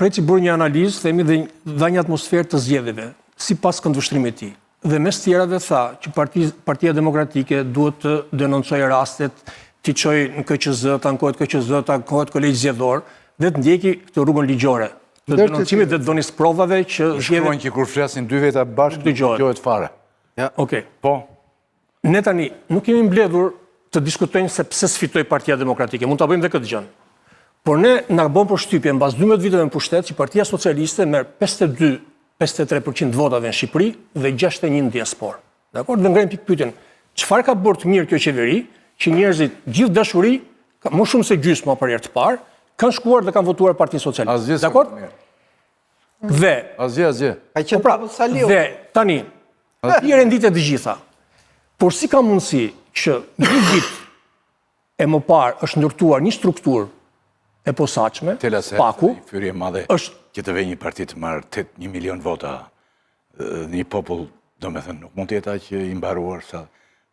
preci bërë një analizë, themi dhe dha një atmosferë të zgjedhjeve, sipas këndvështrimit të tij. Dhe mes tjerave tha që Partia Demokratike duhet të denoncojë rastet, t'i çojë në KQZ, të ankohet KQZ, të ankohet kolegj zgjedhor, dhe të ndjeki këtë rrugën ligjore. Të denoncimit dhe të dhënies provave që shkruajnë që kur flasin dy veta bashkë dëgjohet fare. Okej. Po. Ne tani nuk kemi mbledhur të diskutojmë se pse sfitoi Partia Demokratike. Mund ta bëjmë dhe këtë gjë. Por ne na bën përshtypje mbas 12 viteve në pushtet që Partia Socialiste merr 52-53% votave në Shqipëri dhe 61 në diasporë. Dakor? Dhe ngrenë pikë pyetjen, çfarë ka bërë të mirë kjo qeveri që njerëzit gjithë dashuri, më shumë se gjysma për herë të parë, kanë shkuar dhe kanë votuar Partinë Socialiste. Dakor? Dhe Azje. Dhe tani, i renditet të gjitha. Por si ka mundësi që një vit e më parë është ndërtuar një strukturë e posaçme, Spaku, fyrje madhe që të vej një parti të marrë 1 milion vota, një popull, do me thënë, nuk mund të jetë që i mbaruar sa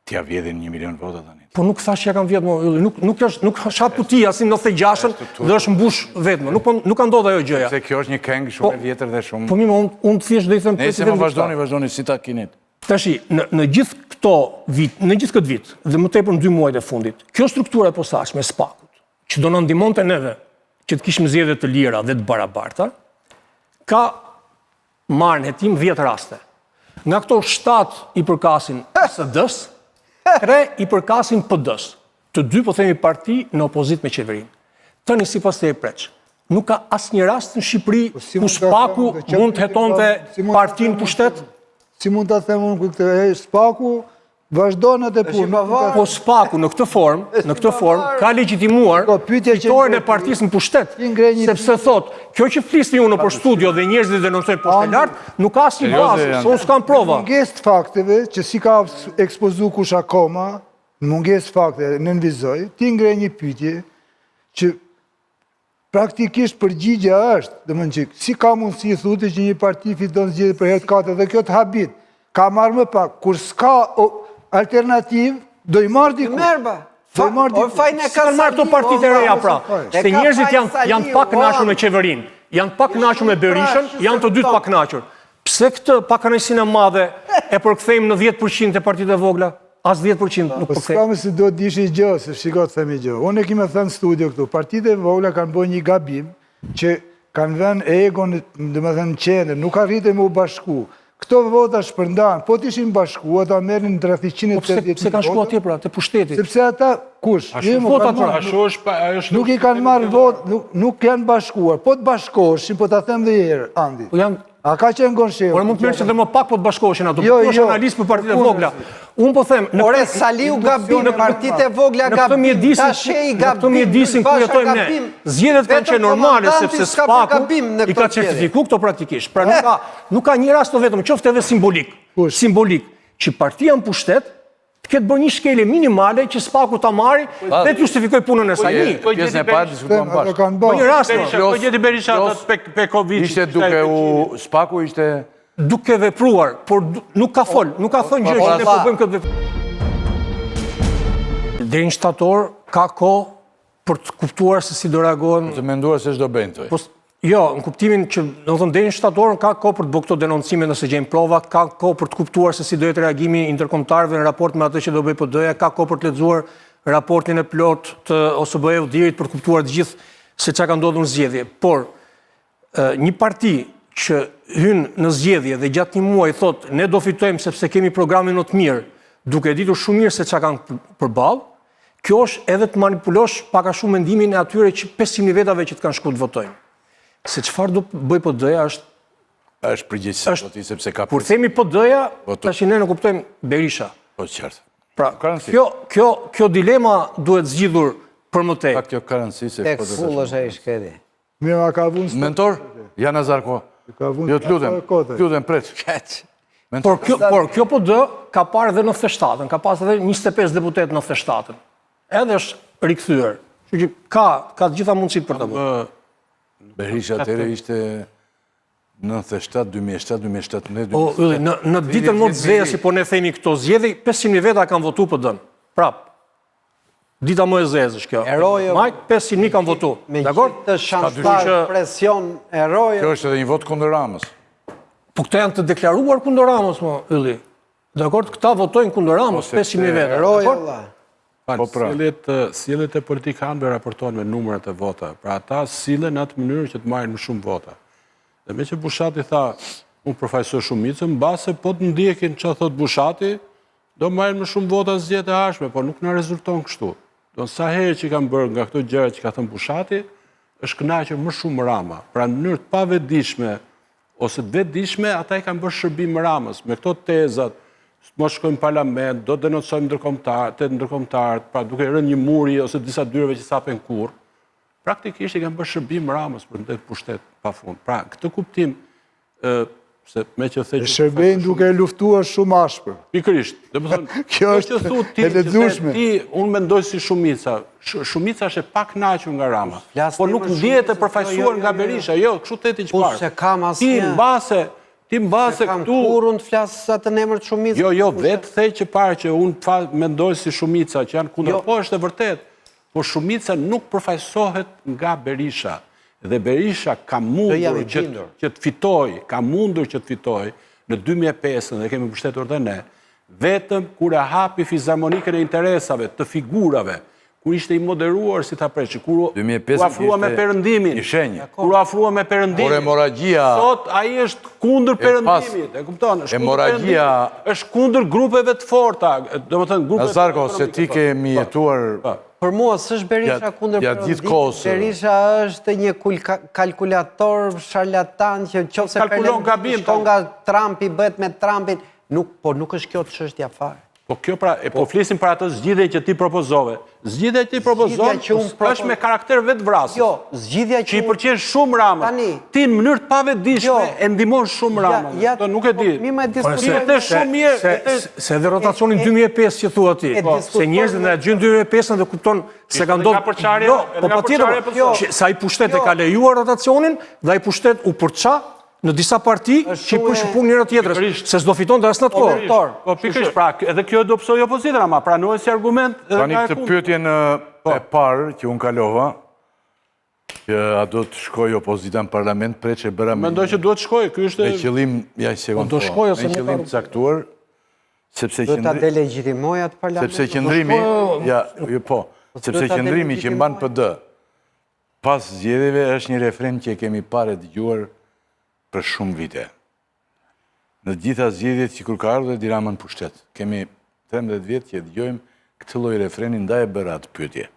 t'ja vjedhin 1 milion vota tani. Po nuk thash që ja kanë vjedhur, nuk shat putia si 96-ën dhe është mbush vetëm. Nuk ka ndodhur ajo gjëja. Se kjo është një këngë shumë e vjetër dhe shumë. Po unë thjesht do i them Nëse më vazhdoni si ta kinit. Tashi, në gjithë këtë vit, dhe më tepër në 2 muajt e fundit, kjo struktura e posaçme e Spakut, që do na ndihmonte neve që të kishim zgjedhje të lira dhe të barabarta, ka marrë në hetim 10 raste. Nga këto 7 i përkasin PSD-s, 3 i përkasin PD-s. Të 2 po themi parti në opozit me qeverinë. Tani sipas te e preç, nuk ka asnjë rast në Shqipëri ku Spaku mund të hetonte partinë pushtet. Si mund ta them unë këtë Spaku vazhdon atë punë. Po Spaku në këtë formë ka legjitimuar fitoren e partisë në pushtet, sepse thot, kjo që flisni unë për studio dhe njerëzit denoncojnë poshtë lart, nuk ka asnjë bazë, se unë s'kam prova. Mungesë të fakteve që si ka ekspozu kush akoma, mungesë fakteve nënvizoj, ti ngre një pyetje që praktikisht përgjigja është, domethënë që si ka mundësi thotë që një parti fiton zgjedhje për herë të katërt dhe kjo të habit. Ka marrë më pak, kur s'ka alternativ, do i marrë diku. Merba. Kanë marrë këto partitë e reja pra. Se njerëzit janë pak kënaqur me qeverinë, janë pak kënaqur me Berishën, janë të dytë pak kënaqur. Pse këtë pakënaqësinë e madhe e përkthejmë në 10% e partitë e vogla? As 10% nuk përkthejmë. Po s'kam se do të dish gjë, se shiko të themi gjë. Unë e kime thënë studio këtu, partitë e vogla kanë bërë një gabim që kanë vënë egon, domethënë në qendër, nuk arritën me u bashku. Këto vota shpërndan, po t'ishin bashku, ata merrin rreth 180. Pse kanë shkuar atje pra, te pushteti? Sepse ata kush? Nuk i kanë marrë votë, nuk janë bashkuar. Po të bashkoheshin, po ta them dhe herë, Andi. A ka qenë gonsheu? Por mund të merresh edhe më pak po të bashkoheshin ato. Kjo është analizë për partitë e vogla. Unë po them, Ore Saliu gabim, partitë e vogla gabim, Tashej gabim. Në këtë mjedisin ku jetojmë ne. Zgjedhjet kanë qenë normale sepse Spaku i ka certifikuar këto praktikisht. Pra nuk ka një rast të vetëm, qoftë edhe simbolik, që partia në pushtet të ketë bërë një shkelje minimale që Spaku ta marri dhe të justifikoj punën e saj. Pjesën e parë diskutuam bashkë. Po një rast, po gjeti Berisha atë Pekovic. Ishte duke Spaku ishte duke vepruar, por nuk ka thënë gjë që ne po bëjmë këtë veprim. Deri në shtator ka kohë për të kuptuar se si do reagohen. Të menduar se ç'do bëjnë. Jo, në kuptimin që, domethënë deri në shtator ka kohë për të bërë këto denoncime nëse gjejmë prova, ka kohë për të kuptuar se si do jetë reagimi ndërkombëtarëve në raport me atë që do bëj PD-ja, ka kohë për të lexuar raportin e plot të OSBE-ut për të kuptuar të gjithë se çka ka ndodhur në zgjedhje. Por një parti që hyn në zgjedhje dhe gjatë një muaji thotë ne do fitojmë sepse kemi programin më të mirë, duke ditur shumë mirë se çka kanë përballë, kjo është edhe të manipulosh pak a shumë mendimin e atyre që 500 vetave që të kanë shkuar të votojnë. Se çfarë do bëj PD-ja është përgjegjësi, sepse ka. Kur themi PD-ja, tash ne nuk kuptojmë Berisha. Po qartë. Pra, kjo dilema duhet zgjidhur për më tej. Ka kjo ka rëndësi se tek full është ai shkedi. Mirë, ka vënë. Mentor, Jan Nazarko. Jo të lutem, pret. Por kjo PD ka parë edhe në 97-ën, ka pas edhe 25 deputet në 97-ën. Edhe është rikthyer. Kështu që ka të gjitha mundësitë për ta bërë. Berisha atëre ishte 97, 2007, 2017. Në ditën më të zgjedhjes, si po ne themi këto zgjedhje, 500.000 veta kanë votuar PD-n. Prap. Dita më e zezë është kjo. Erojo- Majk, 501 kanë votu. Me Dakor? gjithë të shantazh, presion, eroje. Kjo është edhe një vot kundër Ramës. Po këta janë të deklaruar kundër Ramës, më, Ylli. Dakor? Këta votojnë kundër Ramës, 500.000 vete. Eroje, Dakor? valla. Po pra. Sjelljet e politikanëve raportohen me numrat e vota. Pra ata sillen në atë mënyrë që të marrin më shumë vota. Dhe me që Bushati tha, unë përfaqësoj shumicën, mbase po të ndjekin çfarë thot Bushati, do marrin më shumë vota zgjedhjet e ardhshme, por nuk na rezulton kështu. Do sa herë që kanë bërë nga këto gjëra që ka thënë Bushati, është kënaqur më shumë Rama. Pra në mënyrë të pavetdijshme ose të vetdijshme, ata i kanë bërë shërbim Ramës me këto tezat. Mos shkojmë në parlament, do denonsojmë ndërkombëtarët, pra duke rënë një muri ose disa dyreve që sapen kurrë. Praktikisht i kanë bërë shërbim Ramës për ndet pushtet pafund. Pra këtë kuptim se me që thëj Shërbejnë duke luftuar shumë ashpër. pikërisht, domethënë Kjo është e lexueshme. unë mendoj si Shumica. Shumica është e pakënaqur nga Rama. Flas Po ti nuk më ndihet e shumë, përfaqësuar jo, nga jo, jo. Berisha, jo, kështu teti Po, çfarë. se kam asnjë. Ti mbase Kam këtu. kurrën të flas atë në emër të Shumicës. Jo, vetë thej që parë që unë mendoj si Shumica që janë kundër, po është e vërtet, po Shumica nuk përfaqësohet nga Berisha. Dhe Berisha ka mundur që të fitoj, në 2005 dhe kemi mbështetur dhe ne, vetëm kur e hapi fizarmonikën e interesave të figurave, kur ishte i moderuar si ta preshi, kur afrua me perëndimin, kur afrua me perëndimin. Por hemoragjia... Sot ai është kundër perëndimit, e kupton? Është kundër grupeve të forta, domethënë grupeve. Nazarko, se ti kemi jetuar... Për mua s'është Berisha kundër perëndimit. Berisha është një kalkulator sharlatan që nëse kalkulon gabim, shkon nga Trumpi, bëhet me Trumpin, por nuk është kjo çështja fare. Po kjo pra, po flisim për atë zgjidhje që ti propozove. Zgjidhja që ti propozove është me karakter vetvrasës. Jo, zgjidhja që i pëlqen shumë Ramës. Ti në mënyrë të pavetdijshme e ndihmon shumë Ramën. Do nuk e di. Mi më diskutojmë edhe shumë mirë. Se edhe rotacionin 2005 që thua ti, se njerëzit në gjën 2005 dhe kupton se ka ndodhur. Jo, po patjetër, sa i pushtet e ka lejuar rotacionin dhe ai pushtet u përça në disa parti që i përshëpun njëra tjetrës, se s'do fiton dhe asë në të kohë. Po pikërisht, pra, edhe kjo do pësoj opozitën, ama pranohet si argument... Tani këtë pyetjen e parë që unë kalova, që a do të shkoj opozita në parlament, pre që bëra me... Mendoj që duhet shkoj, kjo është... Me qëllim, ja i sekund po, me qëllim të caktuar, sepse do ta delegjitimoja të parlamentit. Sepse qëndrimi, sepse qëndrimi që mban PD, pas zgjedhjeve është një refren që kemi parë dëgjuar për shumë vite. Në gjitha zgjedhjet që kur ka ardhur Edi Rama në pushtet, kemi 13 vjet që dëgjojmë këtë lloj refreni ndaj e bëra atë pyetje.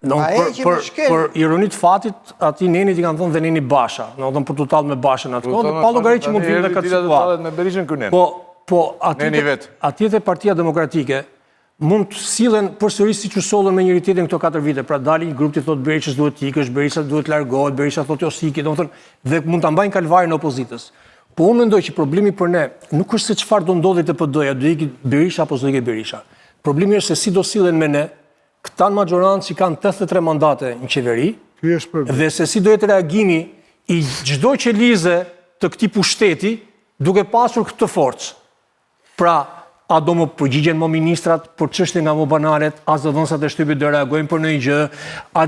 Për ironit fatit, ati nenit i kanë thënë dhe neni Basha, në odhën për total me Bashën atë kohë, pa llogari që mund të vinë në këtë situatë. Me Berishën ky nen. Po atje te Partia Demokratike mund të sillen përsëris siç u sollën me njëri tjetrin këto 4 vite. Pra dalin një grup që thotë Berishës duhet të ikësh, Berisha duhet të largohet, Berisha thotë jo siki, domethënë dhe mund ta mbajnë kalvarin e opozitës. Po unë mendoj që problemi për ne nuk është se çfarë do ndodhi te PD-ja, do ikë Berisha apo do ikë Berisha. Problemi është se si do sillen me ne këta në majorancë që kanë 83 mandate në qeveri, dhe se si do jetë reagimi i çdo qelize të këtij pushteti duke pasur këtë forcë. Pra, a do më përgjigjen më ministrat për çështje nga më banalet, a zëdhënësat e shtypit do reagojnë për ndonjë gjë, a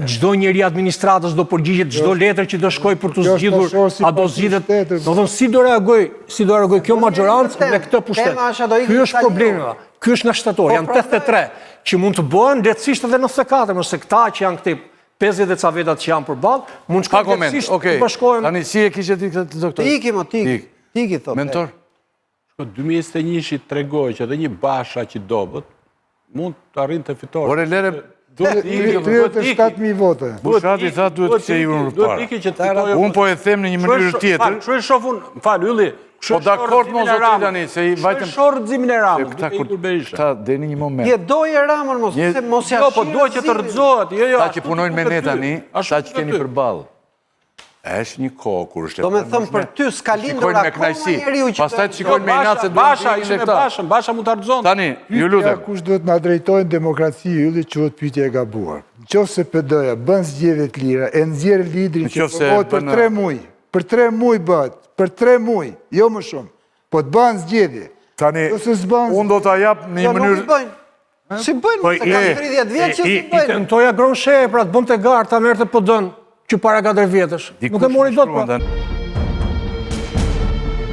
çdo njeri administratës do përgjigjet çdo letër që do shkojë për të zgjidhur, a do zgjidhet, do thonë si do reagoj kjo majorancë me këtë pushtet. Ky është problemi. Ky është nga shtator, janë 83 që mund të bëhen lehtësisht edhe 94, nëse këta që janë këti 50 ca vetat që janë përballë, mund të shkojnë lehtësisht të bashkohen. Tani si e kishe ti këtë doktor? Tiki thotë. Mentor. 2021 tregoi që edhe një Basha që dobët mund të arrijnë të fitojë. Por e lere 37.000 vote. Bushati tha duhet të kthej unë para. Unë po e them në një mënyrë tjetër. Kështu e shoh unë, fal Ylli. Po dakord mos zoti tani se i vajtëm. Shor rrëzimin e Ramës. Ta deni një moment. Je doje Ramën mos ja shih. Jo, po duhet që të rrëzohet. Jo. Ta që punojnë me ne tani, ta që keni përballë. Është një kohë kur është. Do me thëmë për ty s'ka lindur akoma njeriu që pastaj të shikojnë me inatë se Basha mund të argëzon. Tani, ju lutem. Kush duhet na drejtojnë demokraci Ylli quhet pyetja e gabuar. Nëse PD-ja bën zgjedhje të lira, e nxjerr lidrin që votohet për 3 muaj. Për 3 muaj bëhet, për 3 muaj, jo më shumë. Po të bën zgjedhje. Tani, unë do ta jap në një mënyrë. Si bëjnë, se ka 30 vjetë që si I bëjnë. tentoja Gronshe, pra të bënd të garë, ta merë të pëdën që para 4 vjetësh. Nuk e mori dot, pra.